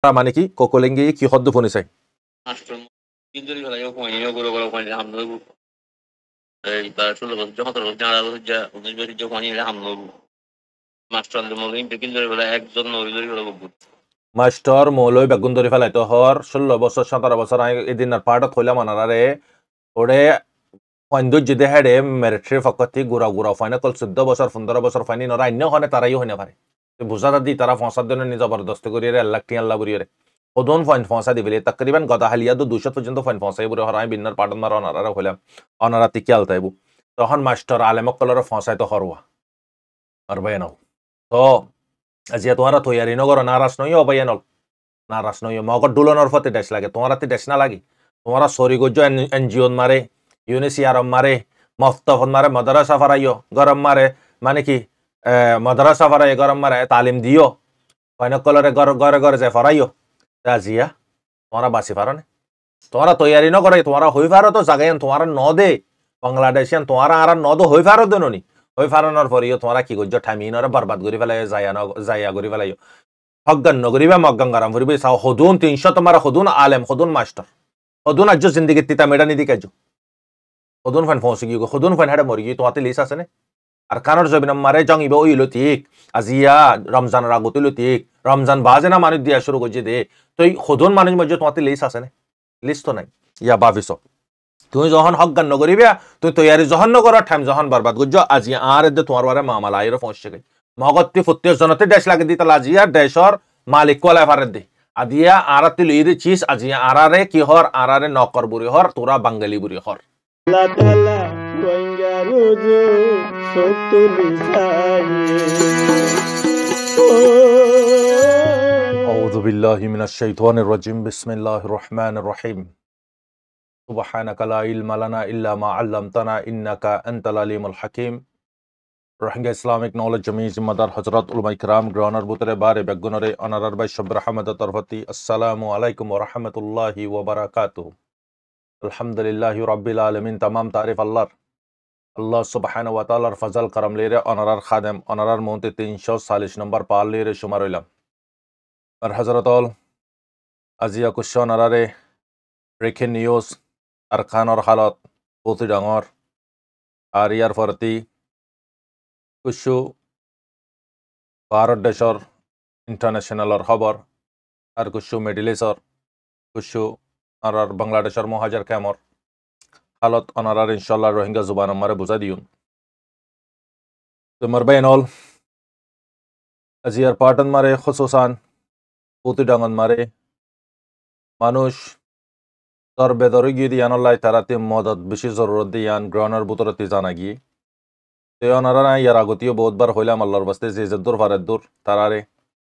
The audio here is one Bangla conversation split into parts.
মানে কি কোকোলেঙ্গে কি শব্দ শুনিছে মাস্টার মৌলই বেগুন ধরে ফেলাইতো হর 16 বছর 17 বছর এদিন পাহাড়ত হইলাম আনারে ওরে সৌন্দর্য দেহাড়ে মেরিট্রির ফকতি গুড়া গুড়া ফাইনে কল 14 বছর 15 বছর ফাইনি নরা অন্য হনে তারাই হইনা পারে বুঝা দি তারা ফসার জন্য নি জবরদস্ত করিয়ে আল্লাহ টি আল্লাহ বুড়িয়ে কদন ফাইন ফসা দিবিলে তকরিবান গদা হালিয়া 200 পর্যন্ত ফাইন ফসাই বুড়ে হরাই বিন্নার পাটন মার অনারা হইলাম অনারা তিকি আলতাইবু তখন মাস্টার আলেমক কলরে ফসাই তো হরওয়া আর বাইনাও তো আজিয়া তোমারা তৈয়ারি নগর নারাজ নই ও বাইনাল নারাজ নই মগর ডুলনের ফতে দেশ লাগে তোমারা তে দেশ না লাগে তোমারা সরিগজ্য এনজিও মারে ইউনিসিয়ারম মারে মফতফন মারে মাদ্রাসা ফারাইও গরম মারে মানে কি মাদ্রাসা ফারাই গরম মারে তালিম দিও কয়নক কলরে ঘরে ঘরে যায় ফারাইও রাজিয়া তোমরা বাসি পারো না তোমরা তৈয়ারি ন করে তোমরা হই পারো তো জাগাইন তোমরা ন দে বাংলাদেশিয়ান তোমরা আর ন দো হই পারো দেননি হই ফারানোর পরেও তোমরা কি করছো ঠামিনরে বরবাদ করে ফেলাই যাইয়া করে ফেলাইও হকগান নগরিবা মগগান গারাম ফুরিবে সাও হদুন 300 তোমার হদুন আলেম হদুন মাস্টার হদুন আজ জিন্দগি তিতা মেডা নিদি কাজো হদুন ফান ফসি গিয়ে হদুন ফান হাড়ে মরি গিয়ে তোমাতে লিস আছে না আর কানোর জবিন মারে জঙ্গিব ওইলো ঠিক আজিয়া রমজানের আগত হইলো ঠিক রমজান বাজে না মানুষ দিয়া শুরু করছে দে তো এই হদুন মানুষ মধ্যে তোমাতে লিস আছে না লিস্ট তো নাই ইয়া ভাবিস তুমি যখন হকগান নগরিবা তুমি তৈয়ারি যখন নগর ঠাইম যখন বরবাদ করছো আজি আর দে তোমার বারে মামালা আইরো পৌঁছে গই মগত্তি ফুত্তের জনতে দেশ লাগে দিতা আজিয়া দেশর মালিক কলা ফারে দে আদিয়া আরাতি লইরে চিস আজিয়া আরারে কি হর আরারে নকর বুড়ি হর তোরা বাঙালি বুড়ি হর আল্লাহ তাআলা ওয়াঙ্গা রুজু সতুলি আউযু বিল্লাহি মিনাশ শাইতানির রাজিম বিসমিল্লাহির রহমানির রহিম সুবহানাকা লা ইলমা লানা ইল্লা মা আল্লামতানা ইন্নাকা আনতাল আলিমুল হাকিম রোহিঙ্গা ইসলামিক নলেজ জমি জিম্মাদার হযরত উলামায়ে কিরাম গ্রহণের ভিতরে বারে বেগুনরে অনারার ভাই সব রহমত তরফতি আসসালামু আলাইকুম ওয়া রাহমাতুল্লাহি ওয়া বারাকাতুহু আলহামদুলিল্লাহি রাব্বিল আলামিন तमाम तारीफ আল্লাহ সুবহানাহু ওয়া তাআলার ফজল করম লেরে অনারার খাদেম অনারার মন্তে 340 নম্বর পাল লেরে শুমার হইলাম আর হযরতল আজিয়া কুশন অনারে রেখে নিউজ আর খানর হালত অতি ডাঙর আর ইয়ার ফরতি কুশু ভারত দেশর ইন্টারন্যাশনালর খবর আর কুশু মিডল কুশু আর বাংলাদেশের মহাজার ক্যামর হালত অনারার ইনশাল্লাহ রোহিঙ্গা জুবান আমারে বুঝা দিউন তোমার বাইনল আজিয়ার পাটন মারে খুসুসান পুতি ডাঙন মারে মানুষ তর বেদরে গিয়ে দিয়ানল্লাই তারাতে মদত বেশি জরুরত দিয়ান গ্রহণের বুতরতি জানা গিয়ে তো অনারা ইয়ার আগতীয় বহুতবার হইলাম আল্লাহর বাস্তে যে যদ্দুর ফারেদ্দুর তারারে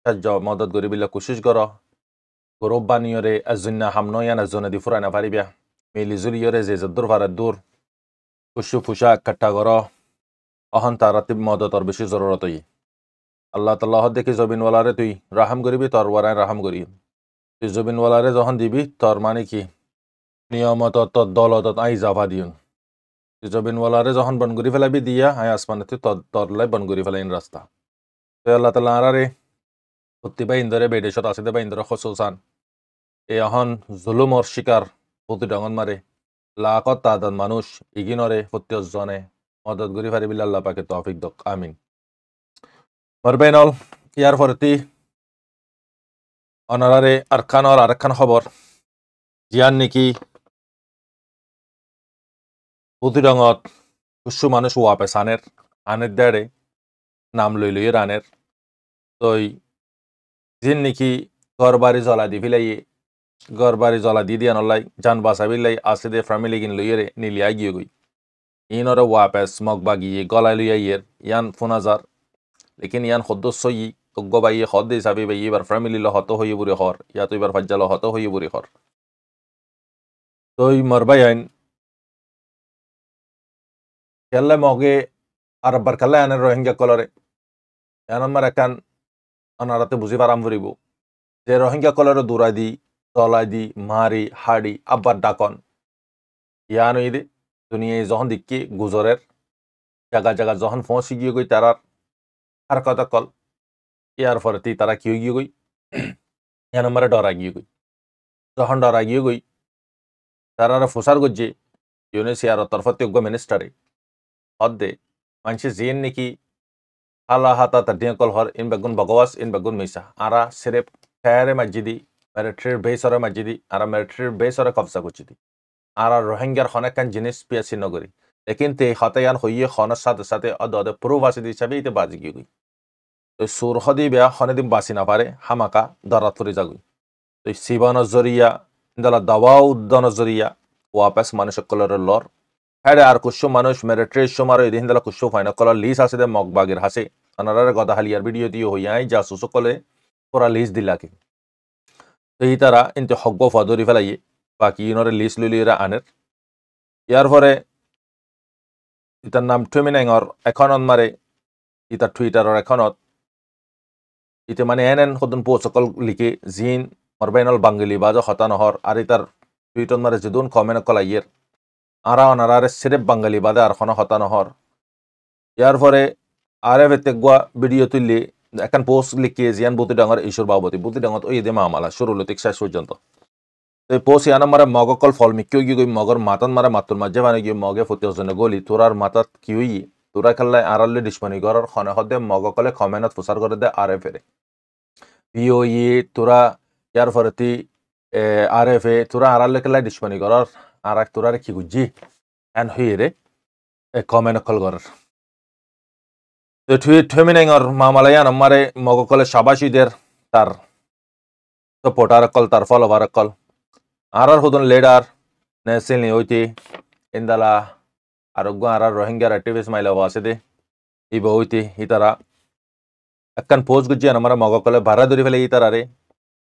সাহায্য মদত করি বিলা কোশিশ কর গৌরব বানিয়রে আজন্না হামনয়ান আজনে দি ফুরানা পারিবা মিলিজুলিয়রে যে যদ্দুর ফারেদ্দুর কুশু ফুসা কাট্টা কর অহন তারাতে মদতর বেশি জরুরত হই আল্লাহ তাআলা দেখি জবিনওয়ালারে তুই রাহাম করিবি তোর ওয়ারায় রাহাম করি তুই জবিনওয়ালারে যখন দিবি তোর মানে কি নিয়মত তোর দলত আই জাভা দিউন তুই জবিনওয়ালারে যখন বন করি ফেলাবি দিয়া আই আসমানতে তরলাই বন করি ফেলাইন রাস্তা তো আল্লাহ তাআলা আরারে প্রতিবা ইন্দরে বেদেশত আছে দেবা ইন্দরে খসুসান এ অহন জুলুমর শিকার প্রতি ডাঙন মারে লাখত তাদান মানুষ ইগিনরে প্রত্যজনে মদত করি ফারিবিল আল্লাহ পাকে তৌফিক দক আমিন মরবেনল ইয়ার ফরতি অনারারে আরখানর আরখান খবর জিয়ান নাকি প্রতিডঙত কিছু মানুষ ওয়াপে আনের দেড়ে নাম লই রানের তই জিন নাকি ঘর বাড়ি জ্বলা দি ফিলাইয়ে ঘর বাড়ি জ্বলা দি দিয়া নলাই জান বাঁচাবিলাই আছে দে ফ্যামিলি গিন লইয়ে নিলিয়া গিয়ে গই ইনরে ওয়াপে স্মক বাগিয়ে গলায় লইয়া ইয়ের ইয়ান ফোনাজার লেকিন ইয়ান সদস্য ই গবাইয়ে হদ হিসাবে বাই এবার ফ্যামিলি ল হত হইয়ে বুড়ি হর ইয়া তো এবার ফাজ্জাল হত হইয়ে বুড়ি হর তই মরবাই আইন কেল্লা মগে আরব্বার কেল্লা আনের রোহিঙ্গা কলরে এনম্বর একান অনারাতে বুঝি পারাম ফুরিব যে রোহিঙ্গা কলরে দূরাই দি তলাই দি মারি হাড়ি আব্বার ডাকন ইয়ান ইদে দুনিয়ায় যখন দিকি গুজরের জায়গা জায়গা যখন পৌঁছি গিয়ে গই তারার আর কথা কল ইয়ার ফরতি তারা কি গিয়ে গই ইয়ান আমারে ডরা গিয়ে গই যখন ডরা গিয়ে গই তারা ফুসার গজ্জি ইউনিসিয়ার তরফতে মিনিস্টারে হদ্দে মানুষে জিয়েন নাকি hala hata tadiyan kol hor in bagun bagawas in bagun misa ara sirep fere majidi military base ora majidi ara military base ora kobza kuchidi ara rohingya khonekan jinis piasi nogori lekin te khatayan hoye khona sate sate adode puruvasi di chabi te baji gi gui to sur khodi be khone dim basi na pare hamaka darat puri jagui to sibana zoriya indala dawaw dana zoriya wapas manushakkolor lor হ্যাঁ আর কুশো মানুষ মিলিটারি সোমার এই দিন কুশো ফাইনা কলার লিস আছে দে মগবাগের হাসে আনারার গদা হালিয়ার ভিডিও দিয়ে হইয়াই জাসুস কলে পুরা লিস দিলাকে তো এই তারা ইনতে হগ্গ ফদরি ফেলাই বাকি ইনরে লিস লইলিরা আনের ইয়ার পরে ইতার নাম টুমিনাইংর এখনত মারে ইতার টুইটারর এখনত ইতে মানে এন সদন পোসকল লিখে জিন মরবাইনল বাঙ্গলি বাজ হতানহর আর ইতার টুইটন মারে যেদুন কমেন্ট কলাইয়ের আরা অনারারে সিরেপ বাঙালি বাদে আর কোনো হতা নহর ইয়ার পরে আরে ভেতেগুয়া ভিডিও তুললি এখন পোস্ট লিখিয়ে জিয়ান বুতি ডাঙর ঈশ্বর বাবতী বুতি ডাঙত ওই দে মামালা শুরু লতিক শেষ পর্যন্ত তো পোস্ট ইয়ানা মারে মগকল ফল মিকিও গিয়ে গই মগর মাতান মারে মাতুর মাঝে মানে গিয়ে মগে ফতি হজনে গলি তোরার মাতাত কি হই তোরা খেললে আড়ালে ডিসপনি গড়র খনে হদে মগকলে কমেনত ফুসার করে দে আরে ফেরে পিও তোরা ইয়ার পরেতি আরে ফে তোরা আড়ালে খেলায় ডিসপনি গড়র আর এক তোরারে কি গুজি এন হইরে কমেন্ট কল করার তো ঠুমিনাইংর মামালায়ান আমারে মগকলে সাবাসীদের তার সাপোর্টার কল তার ফলোভার কল আর হুদন লিডার নেসিলনি হইতি ইন্দালা আরোগ্য আর রোহিঙ্গার অ্যাক্টিভিস্ট মাইলা আছে দে ইব হইতি ইতারা একখান পোস্ট গুজি আমারে মগকলে ভাড়া ধরে ফেলে ইতারারে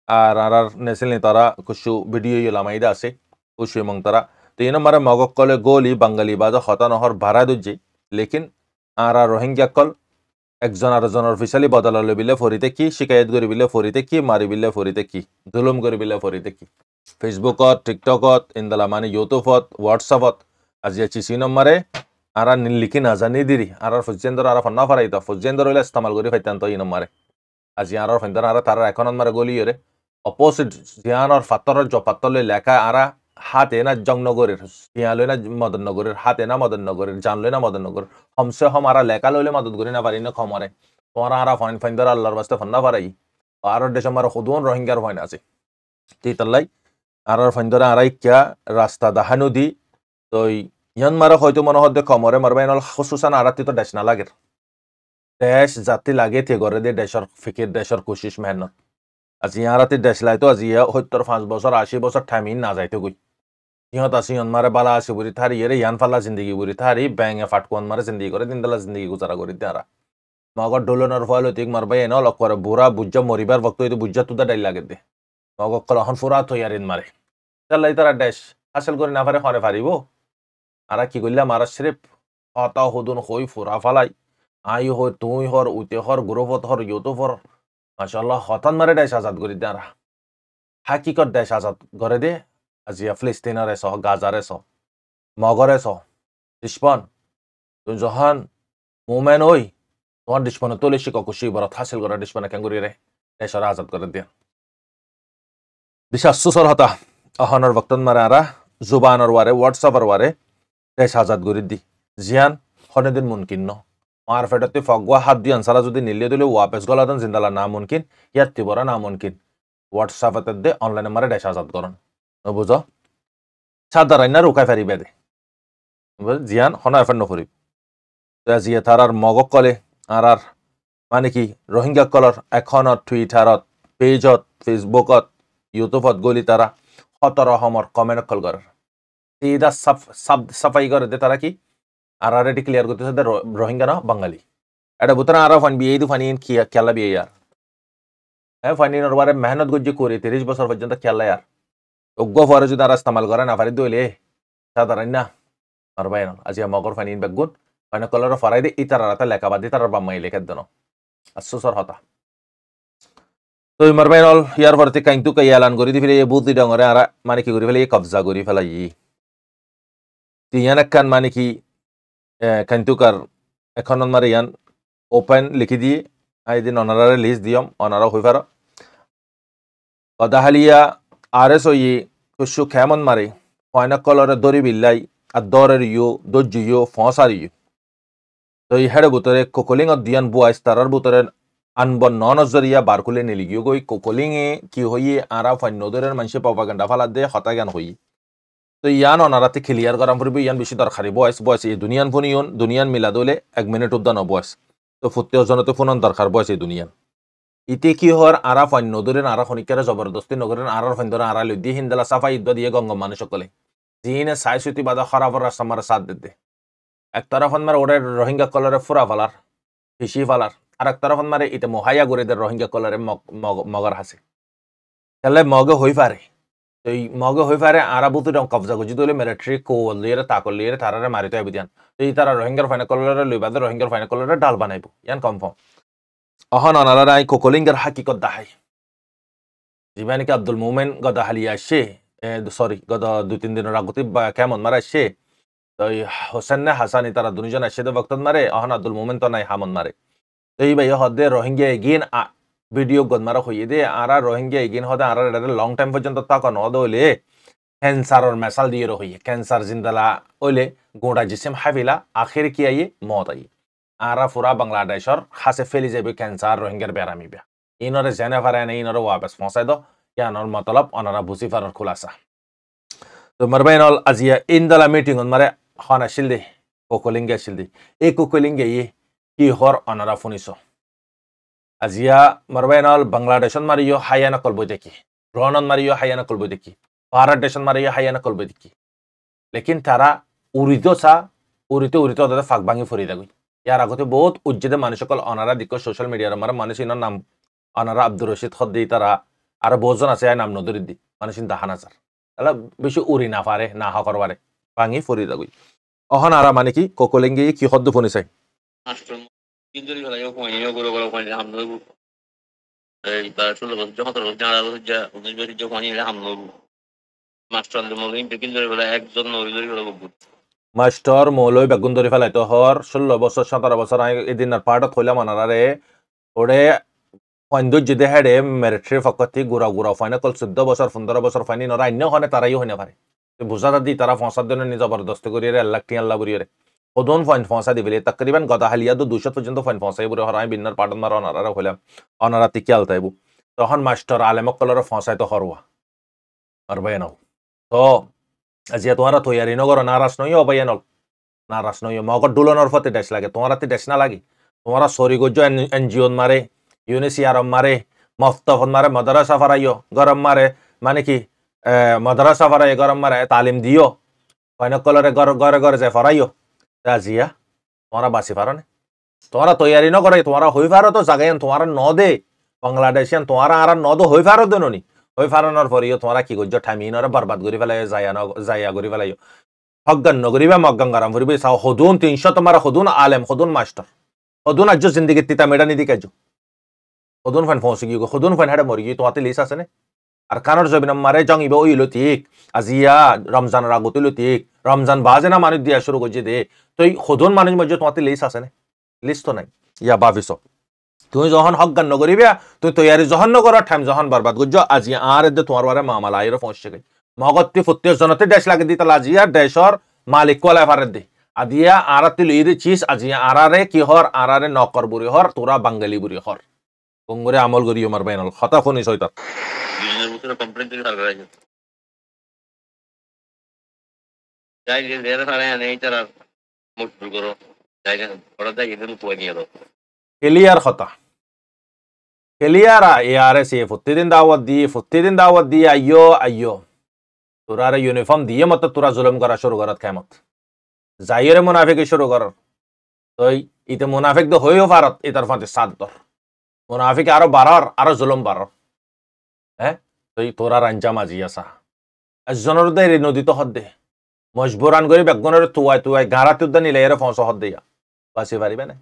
আর আর নেসিলনি তারা কিছু ভিডিও লামাইদা আছে খুশি এবং তারা তো ইন মারে মগকলে গোলি বাঙালি বাজ হতানহর ভাড়া দুজি লেকিন আর রোহিঙ্গা কল একজন আরেকজনের অফিসিয়ালি বদলালে বিলে ফরিতে কি শিকায়ত করি বিলে ফরিতে কি মারি বিলে ফরিতে কি জুলুম করি বিলে ফরিতে কি ফেসবুকত টিকটকত ইন্দালা মানে ইউটিউবত হোয়াটসঅ্যাপত আজি চিসি নম্বরে আর লিখি নাজানি দিরি আর ফুজেন্দর আর ফন্না ফারাইতা ফুজেন্দর হইলে ইস্তেমাল করি ফাইতান্ত ই নম্বরে আজি আর ফেন্দর আর তার এখন নম্বরে গলি রে অপোজিট জিয়ানর ফাতরের জপাতলে লেখা আরা হাতে না জংনগরের ইয়ালই না মদননগরের হাতে না মদননগরের জানলই না মদননগর হমসে হম আরা লেখা লইলে মদত করি না পারি না খমরে তোমার আরা ফাইন ফাইন্দর আল্লাহর বাস্তে ফন্না পারাই আর দেশ আমার খুদুন রোহিঙ্গার ফাইন আছে তিতাল্লাই আর ফাইন্দর আরাই কিয়া রাস্তা দাহানু দি তো ইয়ান মারা হয়তো মনে হদ্দে খমরে মারবাই নল খুসুসান আরাতি তো দেশ না লাগে দেশ জাতি লাগে তে গরে দে দেশর ফিকির দেশর কোশিশ মেহনত আজি ইয়ারাতি দেশ লাইতো আজি 75 বছর 80 বছর ঠামিন না যাইতো গই ইহত আসি মারে বালা আসি বুড়ি থারি এরে ইয়ান ফাল্লা জিন্দগি বুড়ি থারি ব্যাঙে ফাটকুয়ান মারে জিন্দগি করে দিনদালা জিন্দগি গুজারা করি তারা মগর ডোলনের ফল তিক মারবাই এনে লক করে বুড়া বুজ্জা মরিবার বক্ত হইতে বুজ্জা তুদা ডাইল লাগে দে মগর কল এখন ফুরা তৈয়ারিন মারে চাল্লাই তারা দেশ হাসিল করে না পারে হরে পারিব আরা কি করলাম আরা সিরেপ হতা হদুন হই ফুরা ফালাই আই হই তুই হর উতে হর গ্রুপত হর ইউটিউব হর মাশাআল্লাহ হতান মারে দেশ আজাদ করে দে আরা হাকিকত দেশ আজাদ করে দে আজি ফিলিস্তিনের এস গাজার এস মগর এস ডিসপন তুই যখন মুমেন ওই তোমার ডিসপনে তোলে শিক খুশি বড় হাসিল করা ডিসপনে ক্যাঙ্গুরি রে দেশরা আজাদ করে দিয়ে বিশ্বাস সুসর হতা অহনর বক্তন মারে আরা জুবানর ওয়ারে হোয়াটসঅ্যাপর ওয়ারে দেশ আজাদ করে দি জিয়ান হনেদিন মুনকিন ন আর ফেটাতে ফগওয়া হাত দিয়ে আনসারা যদি নিলে দিলে ওয়াপেস গলাদন জিন্দালা না মুনকিন ইয়াত্তি বড় না মুনকিন হোয়াটসঅ্যাপতে দে অনলাইনে মারে দেশ আজাদ করন বুঝো সাদারাই না রুকাই ফারি বেদে জিয়ান হনা এফেন নকরিব জিয়া তারার মগক কলে আর মানে কি রোহিঙ্গা কলর এখনত টুইটারত পেজত ফেসবুকত ইউটিউবত গলি তারা 17 সমর কমেন্ট কল করে সিধা সাফাই করে দে তারা কি আর এটি ক্লিয়ার করতেছে রোহিঙ্গা না বাঙালি এটা বুতরা আর ফান বিয়ে দু ফানি খেলা বিয়ে ইয়ার হ্যাঁ ফানির বারে মেহনত গজ্জি করে 30 বছর পর্যন্ত খেলা ইয়ার অজ্ঞ ফরে যদি আর ইস্তেমাল করে না পারি দইলে সাধারণ না আর বাইন আজি মগর ফানিন বেগুন ফাইন কলর ফরাই দে ইতারাতে লেখা বাদি তার বাম্মাই লেখা দেন আসুসর হতা তো মারবাইনল ইয়ার পরতে কাইন্তু কাই এলান করি দি ফিরে এই বুদ্ধি ডঙরে আর মানে কি করি ফেলে কবজা করি ফেলাই ইয়ান একখান মানে কি কাইন্তুকার এখন মারে ইয়ান ওপেন লিখি দিয়ে আইদিন অনারারে লিস্ট দিয়ম অনারা হই পার Odahalia Aresoyi Kushu Kamon Mari, Poina Color Dori Villai, Adore you, Doju you, Fonsari you. So he had a buttere, cocoling of Dian Bois, Tarar Butter, Unborn Nonozaria, Barcule Niligui, cocoling, Kihoyi, Ara for Northern Manship Propaganda Fala de Hotagan Hui. So Yan on Arati Kiliar Garamfuri and Bishidar Haribois, boys, Dunian Punion, Dunian Miladole, a minute of the no boys. So Futiozonotophon on Darkar boys, Dunian. ইতি কি হর আরা ফাইন নদুরেন আরা খনিকেরা জবরদস্তি নগরেন আরার ফাইন ধরে আরা লুদি হিন্দলা সাফা ইদ্দ দিয়ে গঙ্গ মানুষ সকলে জিনে সাইসুতি বাদা খরাবর রাস্তামার সাথ দিতে এক তরফ মারে ওরে রোহিঙ্গা কলরে ফুরা ফালার ফিসি ফালার আর এক তরফ মারে ইতে মহাইয়া গরিদের রোহিঙ্গা কলরে মগর হাসে তাহলে মগে হই পারে তো এই মগে হই পারে আরা বুতু রং কবজা গুজি দলে মিলিটারি কোল লিয়ে তাকল লিয়ে তারারে মারিতে আইব দিয়ান তো এই তারা রোহিঙ্গার ফাইন কলরে লইবাদে রোহিঙ্গার ফাইন কলরে ডাল বানাইব ইয়ান কনফার্ম অহন অনারাই কোকোলিঙ্গার হাকিকত দাহাই জীবানিকে আব্দুল মোমেন গদা হালিয়া আসছে সরি গদা 2-3 দিনের আগতে কেমন মারা আসছে তো হোসেন নে হাসানি তারা দুজন আসছে বক্তন মারে অহন আব্দুল মোমেন তো নাই হামন মারে তো এই ভাই হদে রোহিঙ্গা এগিন ভিডিও গদ মারা হইয়ে দে আরা রোহিঙ্গা এগিন হদে আরা লং টাইম পর্যন্ত তাক নদ হইলে ক্যান্সারর মেসাল দিয়ে রহিয়ে ক্যান্সার জিন্দালা হইলে গোড়া জিসিম হাবিলা আখির কি আইয়ে মত আইয়ে আরা ফুরা বাংলাদেশর হাসে ফেলি যাবে ক্যান্সার রোহিঙ্গার বেড়ামি বে ইনরে জেনে পারে না ইনরে ওয়াপস ফসাই দো ইয়ানোর মতলব অনারা বুঝি ফারার খুলাসা তো মারবাইনল আজিয়া ইনদালা মিটিং মারে হনা শিলদি কোকোলিঙ্গে শিলদি এই কোকোলিঙ্গে কি হর অনারা ফুনিছো আজিয়া মারবাইনল বাংলাদেশন মারিও হায়ানা কলবই দেখি রনন মারিও হায়ানা কলবই দেখি ভারত দেশন মারিও হায়ানা কলবই দেখি লেকিন তারা উড়িতে ওদের ফাঁক ভাঙি ফুরি দাগুই ইয়ার আগতে বহুত উজ্জিত মানুষ সকল অনারা দিক সোশ্যাল মিডিয়ার আমার মানুষ ইনার নাম অনারা আব্দুর রশিদ হদ্দি তারা আর বহুজন আছে নাম নদরির দি মানুষ দাহানাজার তাহলে বেশি উড়ি না পারে না হকর পারে ভাঙি ফরি যাগুই অহন আরা মানে কি কোকোলিঙ্গে কি হদ্দ ফোনি চাই মাস্টার মৌলই বেগুন ধরে ফেলাইতো হর 16 বছর 17 বছর এদিন পার্টত হইলাম আনারে ওরে পয়েন্ট যদি হেডে মিলিটারি ফকতি গুড়া ফাইনে কল 14 বছর 15 বছর ফাইনি নরা অন্য হনে তারাই হইনে পারে বুঝাতা দি তারা ফসার জন্য নিজ জবরদস্তি করি রে আল্লাহ টি আল্লাহ বুড়ি রে ওদন ফাইন ফসা দিবিলে তকরিবান গদা হালিয়া 200 পর্যন্ত ফাইন ফসাই বুড়ি হরাই বিন্নার পার্টত মার অনারা হইলাম অনারা তিকি আলতাইবু তখন মাস্টার আলেমক কলর ফসাই তো হরওয়া আর বাইনাও তো আজিয়া তোমারা তৈয়ারি নগর নারাজ নই অবাইয়ানল নারাজ নই মগর ডুলনের ফতে দেশ লাগে তোমারা তে দেশ না লাগে তোমারা সরি গজ্জ এনজিও মারে ইউনিসিআর মারে মফতফত মারে মাদ্রাসা ফারাইও গরম মারে মানে কি মাদ্রাসা ফারাই গরম মারে তালিম দিও কয়ন কলরে ঘরে ঘরে যায় ফারাইও আজিয়া তোমরা বাসি পারো না তোমরা তৈয়ারি নগরে তোমরা হই পারো তো জাগাইন তোমরা ন দে বাংলাদেশিয়ান তোমরা আর ন দো হই পারো দেননি হই ফারানোর পরেও তোমরা কি গজ্জ ঠামিনরে বরবাদ করি ফেলাই যাইয়া করি ফেলাইও হকগান নগরিবা মগগান গরম ফুরিবে সাও হদুন 300 তোমার হদুন আলেম হদুন মাস্টার হদুন আজ জিন্দগি তিতা মেডা নিদি কাজু হদুন ফান ফসি গিয়ে হদুন ফান হাড়ে মরি গিয়ে তোমাতে লিস আছে না আর কানোর জবিন মারে জঙ্গিবে ওইলো ঠিক আজিয়া রমজান রাগতিলো ঠিক রমজান বাজে না মানুষ দিয়া শুরু করছে দে তো এই হদুন মানুষ মধ্যে তোমাতে লিস আছে না লিস তো নাই ইয়া বাবিস তুমি যখন হকগান নগরিবে তুমি তৈয়ারি যখন নগর ঠাইম যখন বরবাদ করছো আজিয়া আর এদে তোমার বারে মামালা আইরো ফসছে গই মগত্তি ফুত্তে জনতে দেশ লাগে দিতা আজিয়া দেশর মালিক কোলা ফারে দে আদিয়া আরাতি লইরে চিস আজিয়া আরারে কি হর আরারে নকর বুড়ি হর তোরা বাঙালি বুড়ি হর কংগরে আমল করিও মার বাইনাল কথা ফোনি সইতা বিজনেস ভিতরে কমপ্লেইন দিতে পারবে না যাই যে দেরা পারে না এই তারা মুশকিল করো যাই না বড় দাই এদিন কোয়া নিয়ে দাও ক্লিয়ার কথা ক্লিয়ার এআরএস এ প্রতিদিন দাওয়াত দিয়ে আইয়ো তোরারে ইউনিফর্ম দিয়ে মত তোরা জুলুম করা শুরু করত কেমত যাইরে মুনাফিকি শুরু কর তই ইতে মুনাফিক তো হইও পারত এটার ফাতে সাদ দর মুনাফিক আরো বাড়ার আরো জুলুম বাড়ার হ্যাঁ তই তোরার আঞ্জাম আজি আসা একজনের দে নদীত হদ দে মজবুরান করে বেগনের তুয়াই গাঁড়াতে উদ্যান নিলে এর ফসা হদ দিয়া বাসি পারিবে না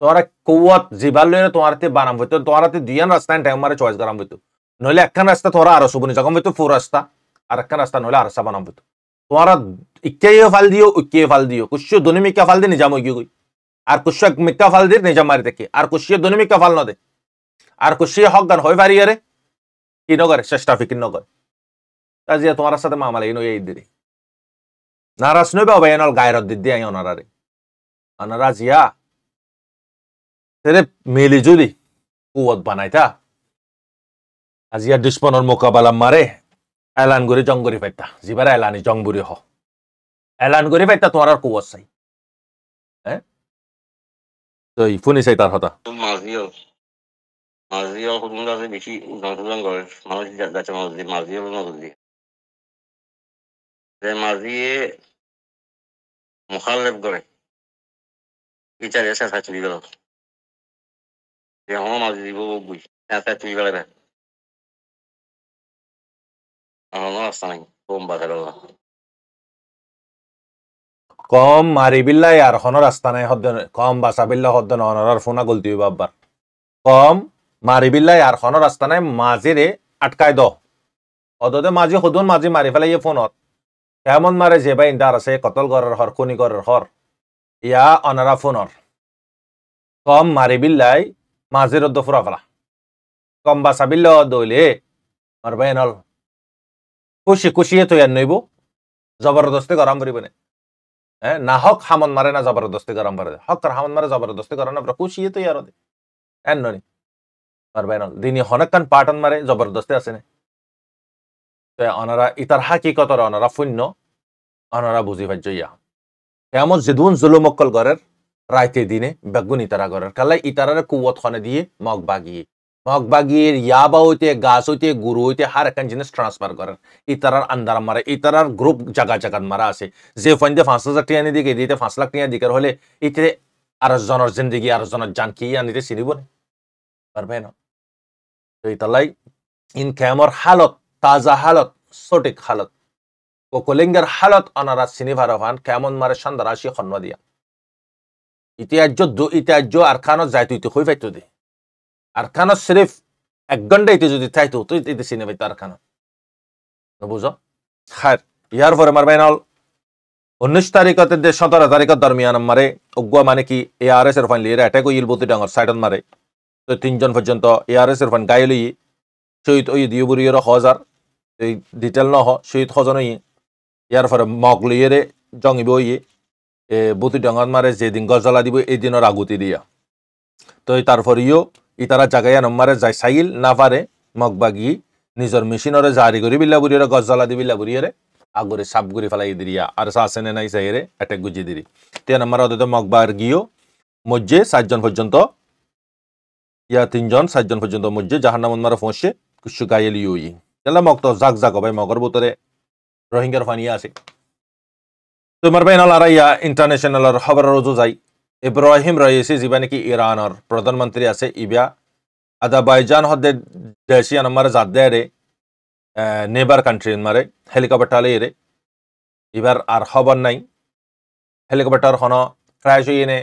তোরা কুয়াত জিবাল লইরে তোমারতে বানাম হইতো তোমারতে দুইয়ান রাস্তা টাইম মারে চয়েস করাম হইতো নইলে একখান রাস্তা তোরা আরো সুবনি জগম হইতো ফুল রাস্তা আর একখান রাস্তা নইলে আরসা বানাম হইতো তোরা ইকে ফাল দিও কুশ্য দুনি মিকা ফাল দিয়ে নিজাম গই আর কুশ্য মিকা ফাল দিয়ে নিজাম মারি দেখি আর কুশ্য দুনি মিকা ফাল ন দে আর কুশ্য হক গান হই পারি আরে কি নগরে চেষ্টা ফিকির নগরে কাজিয়া তোমার সাথে মামলা ইনো এই দিদি নারাজ নইবে অবায়নাল গায়রত দিদি আই অনারারে অনারা জিয়া তেরে মেলি যদি কুয়ত বানাইতা আজিয়া দুশ্মনের মোকাবেলা মারে এলান করে জং করে ফাইতা জিবার এলানি জং বুড়ি হ এলান করে ফাইতা তোমার আর কুয়ত চাই হ্যাঁ তো ফুনি চাই তার হতা মাঝিও হুজুরা যে বেশি উদাহরণ করে মানুষ যাচ্ছে মাঝিও নজর দিয়ে যে মাঝিয়ে মুখালেব করে বিচার এসে চুরি গেল যে আমার মাঝি দিব বুঝ চুরি গেলে আমার রাস্তা নাই বোম বাজার কম মারি বিল্লাই আর হন রাস্তা নাই হদ্দ কম বাসা বিল্লা হদ্দ নরার ফোনা গলতি বাবার কম মারি বিল্লাই আর হন রাস্তা নাই মাঝিরে আটকাই দ অদতে মাঝি হদুন মাঝি মারি ফেলাই ফোনত কেমন মারে যে ভাই ইন্টার আছে কতল গরের হর কোনি গরের হর ইয়া অনারা ফোনর কম মারি বিল্লাই মাঝির অদ্দ ফুরা ফেলা কম বাসা বিল্লা দইলে মারবাই নল খুশি খুশিয়ে তো ইয়ার নইব জবরদস্তি গরম করিবে না হ্যাঁ না হক হামন মারে না জবরদস্তি গরম করে হক আর হামন মারে জবরদস্তি করে না খুশিয়ে তো ইয়ার এন ননি মারবাই নল দিনী হনেক কান পাটন মারে জবরদস্তি আছে না অনারা ইতার হাকিকতর অনারা শূন্য অনারা বুঝি পাইজ ইয়া এমন যেদুন জুলুমক্কল গরের রাইতে দিনে বেগুন ইতারা গরের কালাই ইতারারে কুয়ত খনে দিয়ে মগ বাগিয়ে ইয়াবা হইতে গাছ হইতে গুরু হইতে হার একখান জিনিস ট্রান্সফার করেন ইতারার আন্দার মারে ইতারার গ্রুপ জায়গা জায়গাত মারা আছে যে ফাইন্দে 5,000 টিয়া নি দিকে দিতে 5 লাখ টিয়া দিকের হলে ইতে আর জনের জিন্দগি আর জনের জান কি আনিতে চিনিব না পারবে না তো ইতালাই ইন ক্যামর হালত তাজা হালত সঠিক হালত ও কলিঙ্গের হালত অনারা চিনি ভারভান কেমন মারে সন্দারাশি খন্ন দিয়া ইতিহাজ্য আর খানত যাইতো ইতি হই পাইতো দে আর খানত সিরিফ 1 ঘন্টা ইতি যদি চাইতো তো ইতি চিনি পাইতো আর খানত বুঝো খায়ের ইয়ার পরে মারবাই নল 19 তারিখতে 17 তারিখের দরমিয়ান মারে অগুয়া মানে কি এআরএস এর ফাইন লিয়ে অ্যাটাক হইল বতি ডাঙর সাইডন মারে তো 3 জন পর্যন্ত এআরএস এর ফাইন গাইলি শহীদ ওই দিউবুরিয়র হাজার এই ডিটেল ন হ শহীদ হজন ইয়ার পরে মগ লিয়ে জঙ্গিব ইয়ে বতি ডাঙর মারে যেদিন গছ জ্বালা দিব এই দিনের আগুতি দিয়া তো তারপর ইতারা জাগাইয়া নম্বরে যাই সাইল না পারে মগ বাগি নিজের মেশিনরে জারি করি বিল্লা বুড়িয়ে গছ জ্বালা দি বিল্লা বুড়িয়ে আগরে সাপ গুড়ি ফেলাই দিয়া আর আসে নাই চাইরে অ্যাটাক গুজি দিদি 3 নম্বর অদতে মগবার গিয়েও মজ্জে 7 জন পর্যন্ত ইয়া 3 জন 7 জন পর্যন্ত মজ্জে জাহান্নাম মারে পৌঁছে কিছু গাইল ইউই তাহলে মগ তো জাগ জাগ ভাই মগর ভিতরে রোহিঙ্গার ফানিয়া আছে তোমার ভাই নাল আরাইয়া ইন্টারন্যাশনাল খবর রোজো যাই ইব্রাহিম রাইসি যিবা নাকি ইরানের প্রধানমন্ত্রী আছে ইবিয়া আজারবাইজান হদে দেশিয়া নম্বর জাদে নেবার কান্ট্রি মারে হেলিকপ্টার রে এবার আর খবর নাই হেলিকপ্টার খন ক্রাশ হয়ে নে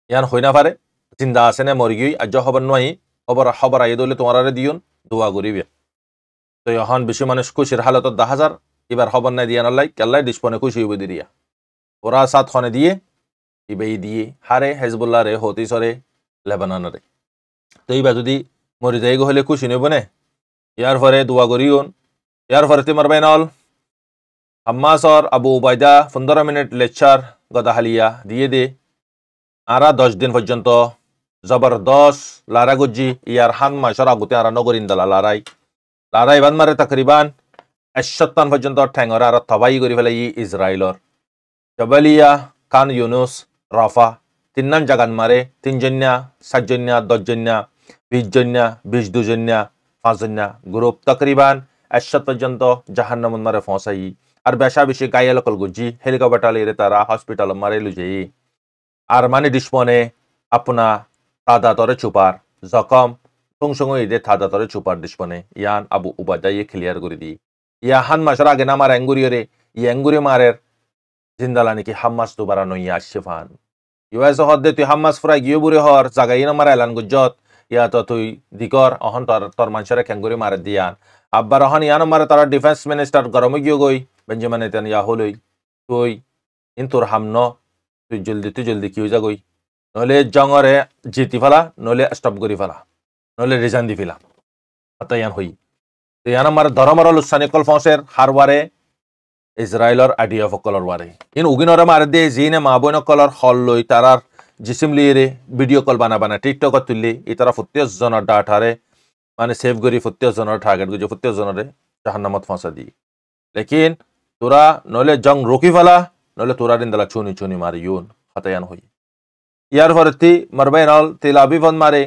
ইয়ান হই না পারে জিন্দা আছে নে মরি গই আজ খবর নয় খবর আই দলে তোমার দিউন দোয়া করিবে তো এখন বেশি মানুষ খুশির হালত 10,000 এবার খবর নাই দিয়া নালাই কেল্লাই ডিসপনে খুশি হইবে দিয়া ওরা 7 খনে দিয়ে ইবে দিয়ে হারে হেজবুল্লাহ রে হতি সরে লেবানন রে তো এইবার যদি মরি যাই হলে খুশি নেব নে ইয়ার পরে দোয়া করিউন ইয়ার পরে তোমার বাইনল হাম্মাসর আবু উবাইদা 15 মিনিট লেকচার গদাহালিয়া দিয়ে দে আরা 10 দিন পর্যন্ত জবরদস্ত লারা গুজি ইয়ার হান মাসর আগুতে আরা নগরিন্দালা লারাই বান মারে তাকরিবান 70 পর্যন্ত ঠ্যাঙর আর তবাই করি ফেলাই ইসরায়েলর জবালিয়া কান ইউনুস রাফা 3 জাগান মারে 3 জন্যা 7 জন্যা 10 জন্যা 20 জন্যা 22 জন্যা 5 জন্যা গ্রুপ তাকরিবান 70 পর্যন্ত জাহান্নাম মারে পৌঁছাই আর বেশা বেশি গায়েল কল গুজি হেলিকপ্টার লে তারা হসপিটাল মারে লুজেই আর মানে ডিসপনে আপনা তাদা তরে চুপার জখম সঙ্গে ইদে তাদা তরে চুপার ডিসপনে ইয়ান আবু উবাদা ক্লিয়ার করে দি ইয়া হান মাসের আগে না মার অ্যাঙ্গুরিয়রে অ্যাঙ্গুরি মারের জিন্দালা নাকি হাম্মাস দুবারা নইয়া শিফান ইউএস হদ্দে তুই হাম্মাস ফুরাই গিয়ে বুড়ি হর জাগাই না মারা এলান গুজত ইয়া তো তুই দিকর অহন তোর মানুষের ক্যাঙ্গুরি মারে দিয়ান আব্বার অহন ইয়ান মারে তারা ডিফেন্স মিনিস্টার গরমে গিয়ে গই বেঞ্জামিন নেতানিয়াহু লই তুই ইন তোর হামন তুই জলদি কি যা গই নলে জঙরে জিতি ফেলা নলে স্টপ করি ফেলা নলে রিজাইন দি ফেলা আতা ইয়ান হই তো ইয়ান আমার ধর্মর লুসানি কল ফসের হারবারে ইসরায়েলর আইডিয়া ফকলর ওয়ারে ইন উগিনরে মারে দিয়ে জিনে মা বইন কলর হল লই তারার জিসিম লিয়ে ভিডিও কল বানা টিকটকত তুললি ইতারা 40 জনের ডাটারে মানে সেভ করি 40 জনের টার্গেট গুজি 40 জনরে জাহান্নামত ফাঁসা দি লেকিন তোরা নলে জং রোকি ফেলা নলে তোরা দিনদালা চুনি চুনি মারি ইউন হাতায়ান হই ইয়ার ভরতি মারবাইনল তেল আবিফন মারে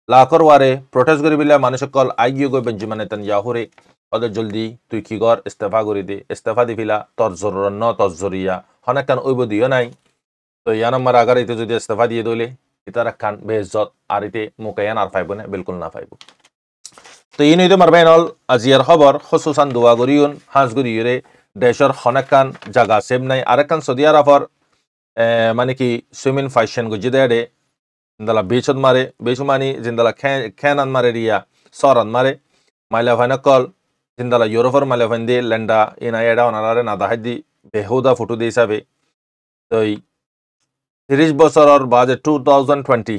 লাখর ওয়ারে প্রটেস্ট করি বিলা মানুষ কল আইগিও গো বেঞ্জামিন নেতানিয়াহুরে ওদের জলদি তুই কি কর ইস্তেফা করি দে ইস্তেফা দি ফিলা তোর জরুর ন তোর জরিয়া হনাকান ওইব দিও নাই তো ইয়ান আমার আগার ইতে যদি ইস্তেফা দিয়ে দইলে ইতারা কান বেইজ্জত আর ইতে মুকায়ান আর পাইব না বিলকুল না পাইব তো ইন হইতে মারবাইনল আজিয়ার খবর খসুসান দোয়া করিউন হাঁস করিউরে দেশের হনাকান জায়গা সেভ নাই আরেকান সৌদি আরবর মানে কি সুইমিং ফাইশন গুজি দেড়ে জিন্দালা বেচত মারে বেচু মানি জিন্দালা খেনান মারে রিয়া সরান মারে মাইলা ভাইনা কল জিন্দালা ইউরোপর মাইলা ভাইন দিয়ে লেন্ডা ইনা এডা ওনারে না দাহাই দি বেহুদা ফটো দিয়ে হিসাবে তো 30 বছরের বাজে 2020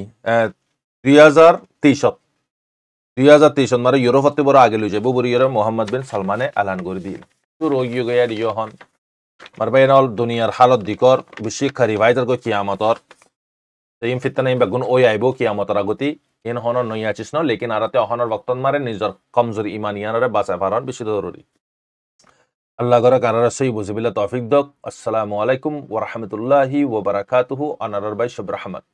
2023 মারে ইউরোপতে বড় আগে লই যাব বড় ইউরো মোহাম্মদ বিন সালমানে এলান করে দিল তো রোগী গয়া দিও হন মারবাইনল দুনিয়ার হালত দিকর বেশি খারি ভাইদার গো কিয়ামতর ইম ফিতনা ইম বেগুন ওই আইব কিয়ামতর আগতি ইন হনর নই আছিস ন লেকিন আরাতে অহনর বক্তন মারে নিজর কমজোরি ইমানিয়ানরে বাঁচা পারন বেশি জরুরি আল্লাহ করে কানারা সই বুঝিবিল্লা তৌফিক দক আসসালামু আলাইকুম ওয়া রাহমাতুল্লাহি ওয়া বারাকাতুহু আনার ভাই শুভ রহমত